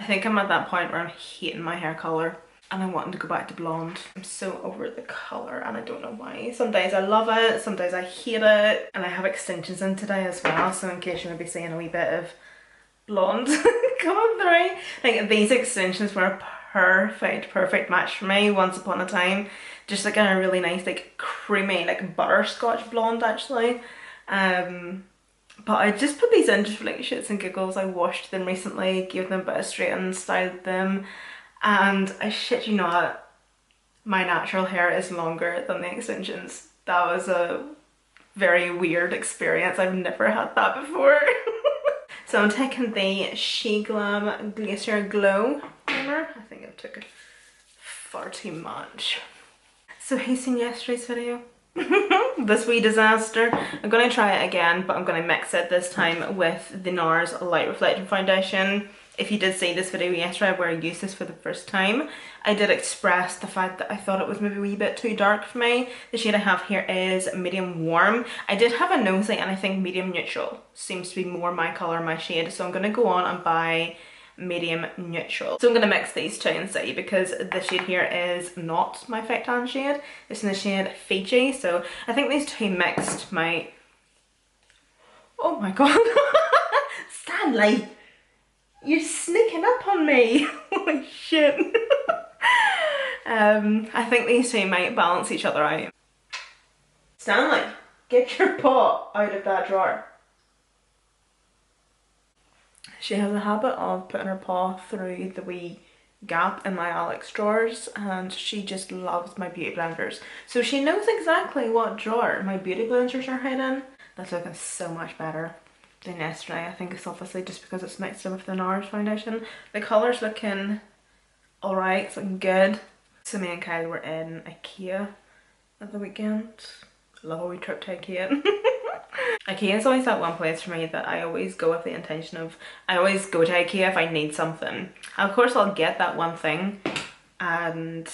think I'm at that point where I'm hating my hair colour and I'm wanting to go back to blonde. I'm so over the colour and I don't know why. Some days I love it, some days I hate it. And I have extensions in today as well, so in case you're maybe seeing a wee bit of blonde coming through. Like these extensions were a perfect match for me once upon a time. Just like a really nice like creamy like butterscotch blonde actually. But I just put these in just for like shits and giggles. I washed them recently, gave them a bit of straighten, styled them, and I shit you not, my natural hair is longer than the extensions. That was a very weird experience. I've never had that before. So I'm taking the She Glam Glacier Glow primer. I think I took it far too much. So who's seen yesterday's video? This wee disaster. I'm going to try it again, but I'm going to mix it this time with the NARS Light Reflecting Foundation. If you did see this video yesterday where I used this for the first time, I did express the fact that I thought it was maybe a wee bit too dark for me. The shade I have here is medium warm. I did have a nosy and I think medium neutral seems to be more my colour, my shade. So I'm going to go on and buy medium neutral. So I'm going to mix these two and see, because the shade here is not my fake tan shade. It's in the shade Fiji. So I think these two mixed might... Oh my god. Stanley! You're sneaking up on me! Holy shit. I think these two might balance each other out. Stanley, get your paw out of that drawer. She has a habit of putting her paw through the wee gap in my Alex drawers, and she just loves my beauty blenders. So she knows exactly what drawer my beauty blenders are hiding. That's looking so much better than yesterday. I think it's obviously just because it's mixed in with the NARS foundation. The colour's looking alright, it's looking good. So me and Kyle were in IKEA at the weekend. Love a wee trip to IKEA. IKEA is always that one place for me that I always go with the intention of, I always go to IKEA if I need something. And of course I'll get that one thing and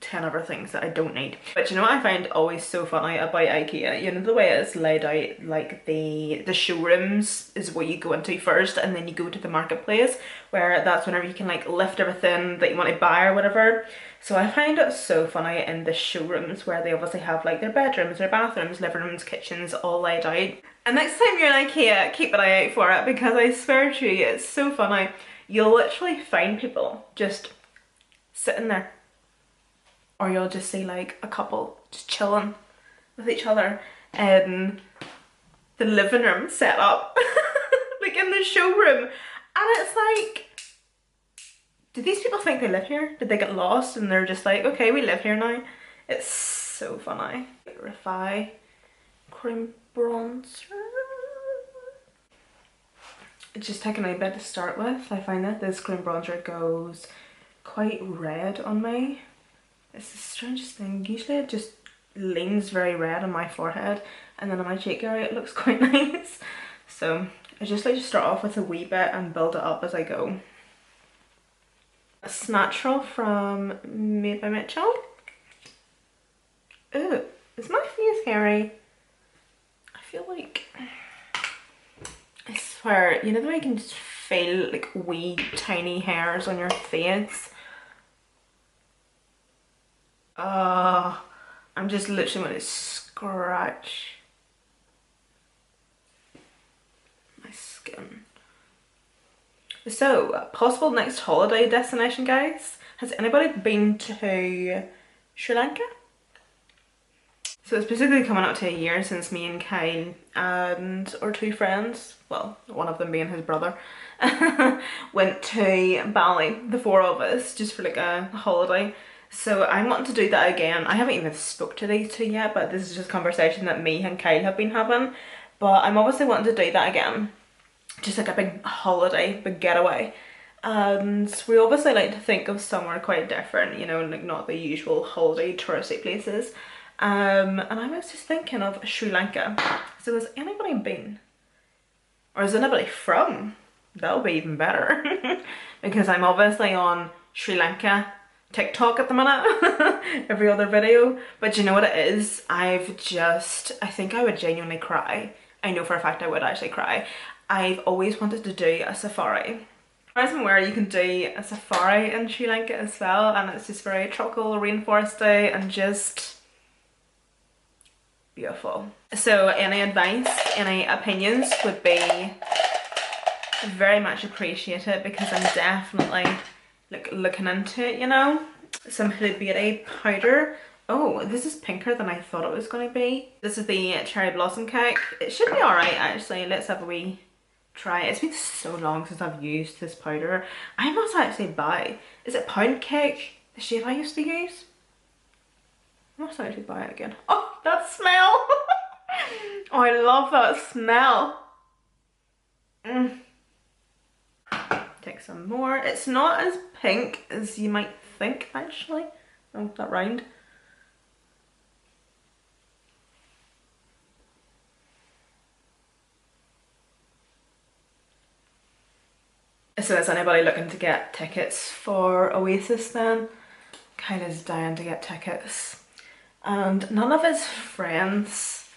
10 other things that I don't need. But you know what I find always so funny about IKEA? You know the way it's laid out, like the showrooms is what you go into first and then you go to the marketplace, where that's whenever you can like lift everything that you want to buy or whatever. So I find it so funny in the showrooms where they obviously have like their bedrooms, their bathrooms, living rooms, kitchens all laid out. And next time you're in IKEA, keep an eye out for it, because I swear to you, it's so funny. You'll literally find people just sitting there. Or you'll just see like a couple just chilling with each other in the living room set up, like in the showroom. And it's like, do these people think they live here? Did they get lost and they're just like, okay, we live here now? It's so funny. Refi cream bronzer. It's just taking a bit to start with. I find that this cream bronzer goes quite red on me. It's the strangest thing. Usually it just leans very red on my forehead, and then on my cheek area it looks quite nice. So I just like to start off with a wee bit and build it up as I go. It's natural from Made by Mitchell. Ooh, is my face hairy? I feel like, I swear, you know the way you can just feel like wee tiny hairs on your face? I'm just literally going to scratch my skin. So, possible next holiday destination, guys. Has anybody been to Sri Lanka? So it's basically coming up to a year since me and Kyle and our two friends, well, one of them being his brother, went to Bali, the four of us, just for like a holiday. So I'm wanting to do that again. I haven't even spoke to these two yet, but this is just conversation that me and Kyle have been having. But I'm obviously wanting to do that again. Just like a big holiday, big getaway. And we obviously like to think of somewhere quite different, you know, like not the usual holiday touristy places. And I was just thinking of Sri Lanka. So has anybody been? Or is anybody from? That'll be even better. Because I'm obviously on Sri Lanka TikTok at the minute, every other video. But you know what it is? I think I would genuinely cry. I know for a fact I would actually cry. I've always wanted to do a safari. As I'm aware, you can do a safari in Sri Lanka as well, and it's just very tropical, rainforesty, and just beautiful. So any advice, any opinions would be very much appreciated, because I'm definitely looking into it, you know. Some Huda Beauty powder. Oh, this is pinker than I thought it was going to be. This is the Cherry Blossom Cake. It should be alright actually. Let's have a wee try. It's been so long since I've used this powder. I must actually buy, is it Pound Cake? The shade I used to use? I must actually buy it again. Oh, that smell! Oh, I love that smell. Take some more. It's not as pink as you might think actually. Oh, that round. So is anybody looking to get tickets for Oasis then? Kyla's dying to get tickets. And none of his friends,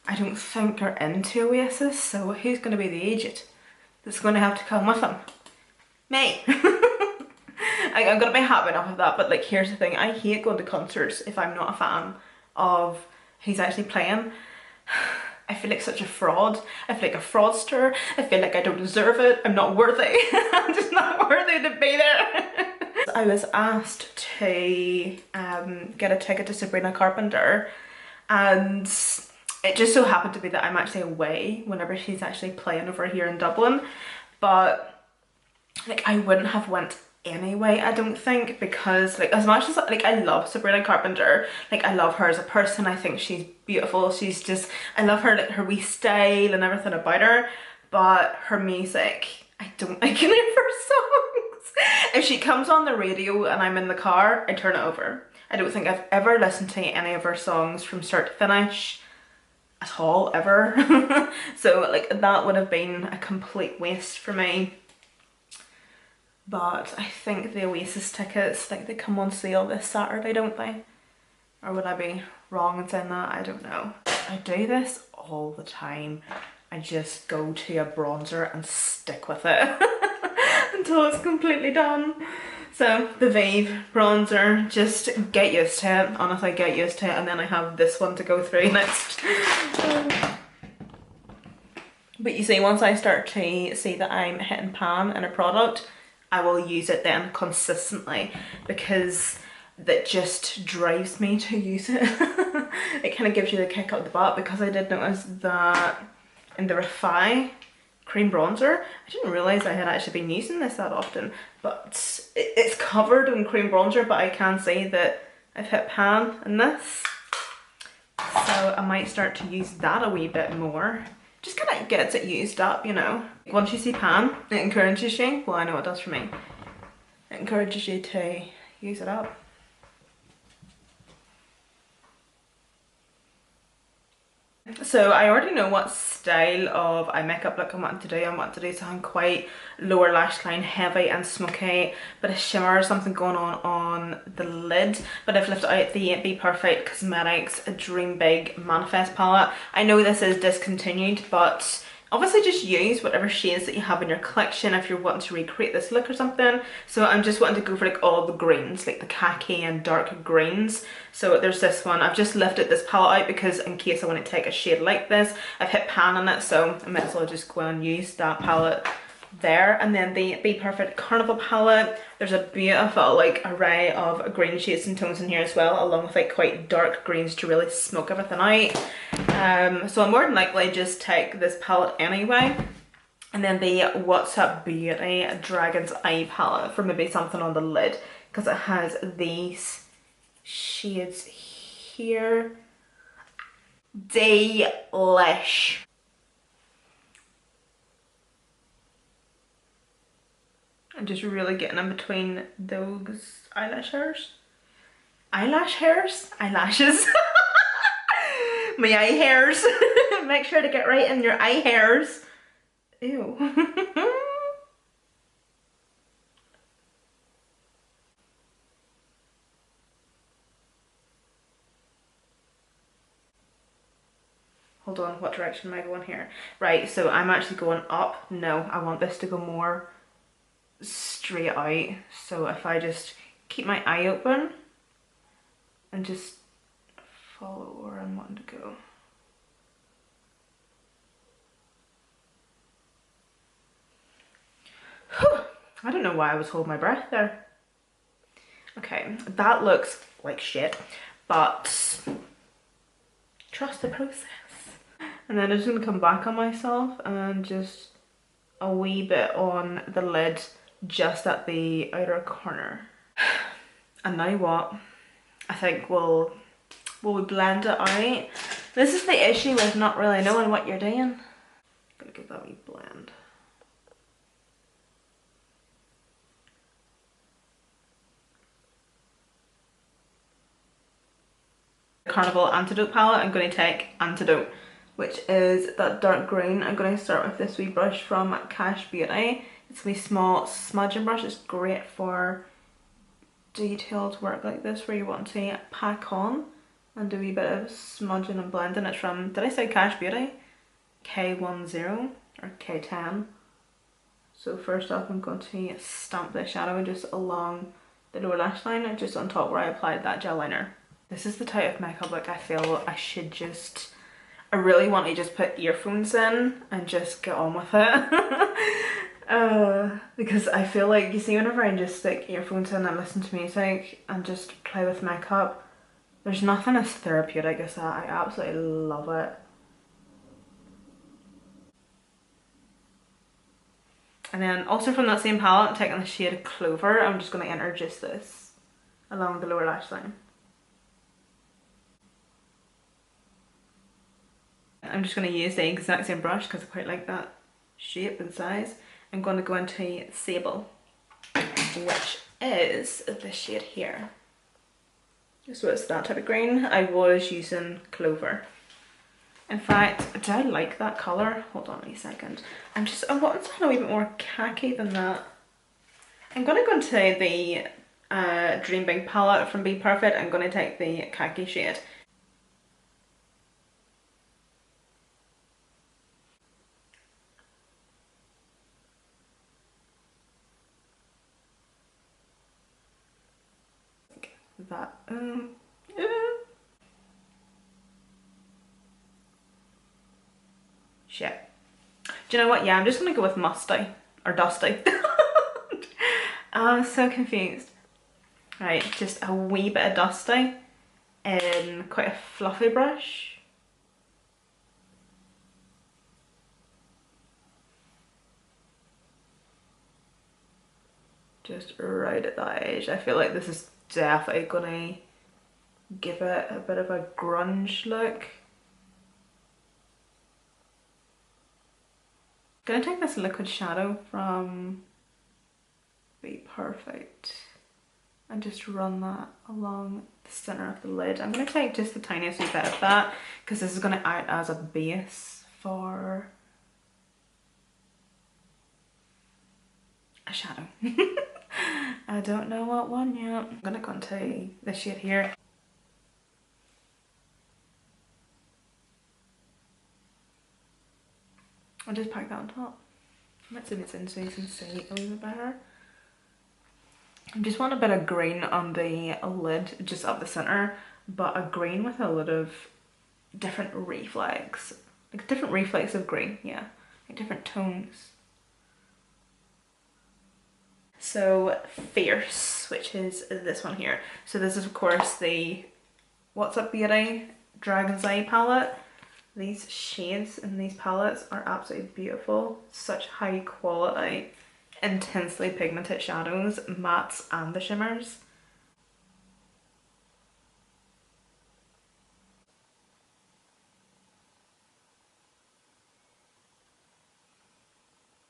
I don't think, are into Oasis, so who's going to be the agent that's going to have to come with him? Me! I'm going to be happy enough of that, but like here's the thing, I hate going to concerts if I'm not a fan of who's actually playing. I feel like such a fraud. I feel like a fraudster. I feel like I don't deserve it. I'm not worthy. I'm just not worthy to be there. I was asked to get a ticket to Sabrina Carpenter, and it just so happened to be that I'm actually away whenever she's actually playing over here in Dublin, but like I wouldn't have went anyway, I don't think, because like as much as like I love Sabrina Carpenter, like I love her as a person, I think she's beautiful, she's just, I love her, like her wee style and everything about her, but her music, I don't like any of her songs. If she comes on the radio and I'm in the car, I turn it over. I don't think I've ever listened to any of her songs from start to finish at all, ever. So like that would have been a complete waste for me. But I think the Oasis tickets, like they come on sale this Saturday, don't they? Or would I be wrong in saying that? I don't know. I do this all the time. I just go to a bronzer and stick with it until it's completely done. So the Vive bronzer, just get used to it. Honestly, get used to it. And then I have this one to go through next. But you see, once I start to see that I'm hitting pan in a product, I will use it then consistently, because that just drives me to use it. It kind of gives you the kick up the butt, because I did notice that in the Refi cream bronzer, I didn't realise I had actually been using this that often, but it's covered in cream bronzer, but I can see that I've hit pan in this. So I might start to use that a wee bit more. Just kind of gets it used up, you know. Once you see pan, it encourages you, well I know it does for me, it encourages you to use it up. So I already know what style of eye makeup look I want to do. I want to do something quite lower lash line, heavy and smoky, but a shimmer or something going on the lid. But I've lifted out the Be Perfect Cosmetics Dream Big Manifest palette. I know this is discontinued, but obviously just use whatever shades that you have in your collection if you're wanting to recreate this look or something. So I'm just wanting to go for like all the greens, like the khaki and dark greens. So there's this one. I've just lifted this palette out because in case I want to take a shade like this, I've hit pan on it, so I might as well just go and use that palette there. And then the Be Perfect Carnival palette, there's a beautiful like array of green shades and tones in here as well, along with like quite dark greens to really smoke everything out. So I'll more than likely just take this palette anyway. And then the What's Up Beauty Dragon's Eye palette for maybe something on the lid, because it has these shades here. Delish. I'm just really getting in between those eyelash hairs. Eyelash hairs? Eyelashes. My eye hairs. Make sure to get right in your eye hairs. Ew. Hold on, what direction am I going here? Right, so I'm actually going up. No, I want this to go more straight out. So if I just keep my eye open and just follow where I'm wanting to go. Whew. I don't know why I was holding my breath there. Okay, that looks like shit, but trust the process. And then I'm just gonna come back on myself and just a wee bit on the lid just at the outer corner. And now what? I think we'll blend it out. This is the issue with not really knowing what you're doing. I'm gonna give that a wee blend. Carnival Antidote palette, I'm going to take Antidote, which is that dark green. I'm going to start with this wee brush from Cash Beauty. It's a wee small smudging brush. It's great for detailed work like this where you want to pack on and do a wee bit of smudging and blending. It's from, did I say Cash Beauty? K10 or K10. So first off I'm going to stamp the shadow just along the lower lash line and just on top where I applied that gel liner. This is the type of makeup look I feel I should just, I really want to just put earphones in and just get on with it. Because I feel like, you see, whenever I just stick earphones in and listen to music and just play with makeup, there's nothing as therapeutic as that. I absolutely love it. And then also from that same palette, I'm taking the shade Clover. I'm just going to enter just this along the lower lash line. I'm just going to use the exact same brush because I quite like that shape and size. I'm going to go into Sable, which is this shade here. So it's that type of green. I was using Clover. In fact, do I like that colour? Hold on a second. I want something a wee bit more khaki than that. I'm going to go into the Dream Big palette from Be Perfect. I'm going to take the khaki shade. That shit. Do you know what? Yeah, I'm just gonna go with musty or dusty. I'm so confused. Right, just a wee bit of dusty in quite a fluffy brush. Just right at that edge. I feel like this is definitely gonna give it a bit of a grunge look. Gonna take this liquid shadow from Be Perfect and just run that along the center of the lid. I'm gonna take just the tiniest wee bit of that because this is gonna act as a base for a shadow. I don't know what one yet. I'm gonna go into this shade here. I'll just pack that on top. Let's zoom it in so you can see a little bit better. I just want a bit of green on the lid, just up the center, but a green with a lot of different reflex. Like different reflex of green, yeah. Like different tones. So Fierce, which is this one here. So this is of course the What's Up Beauty Dragon's Eye palette. These shades in these palettes are absolutely beautiful. Such high quality, intensely pigmented shadows, mattes and the shimmers.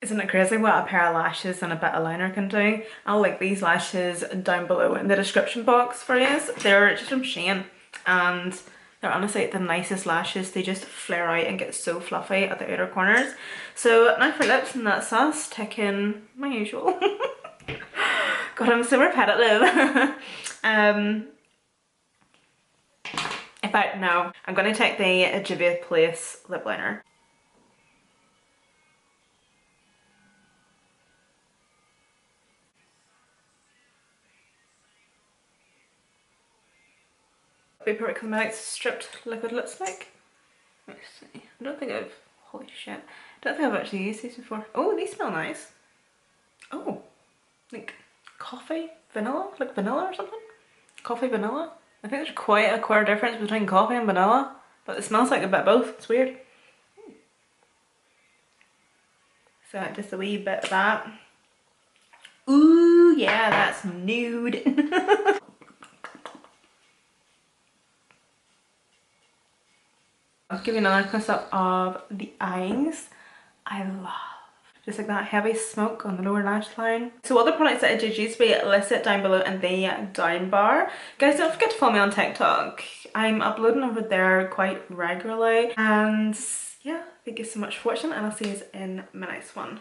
Isn't it crazy what a pair of lashes and a bit of liner can do? I'll link these lashes down below in the description box for you. They're just from Shein and they're honestly the nicest lashes. They just flare out and get so fluffy at the outer corners. So now for lips, and that's us, taking my usual. God, I'm so repetitive. In fact, no, I'm going to take the Juvia's Place lip liner. Perfect Cosmetics Stripped Liquid Lipstick. Let's see. I don't think I've, holy shit. I don't think I've actually used these before. Oh, these smell nice. Oh, like coffee, vanilla, like vanilla or something? Coffee, vanilla? I think there's quite a queer difference between coffee and vanilla, but it smells like a bit of both. It's weird. So just a wee bit of that. Ooh, yeah, that's nude. I'll give you another close up of the eyes. I love just like that heavy smoke on the lower lash line. So other products that I did use will be listed down below in the down bar. Guys, don't forget to follow me on TikTok. I'm uploading over there quite regularly. And yeah, thank you so much for watching and I'll see you in my next one.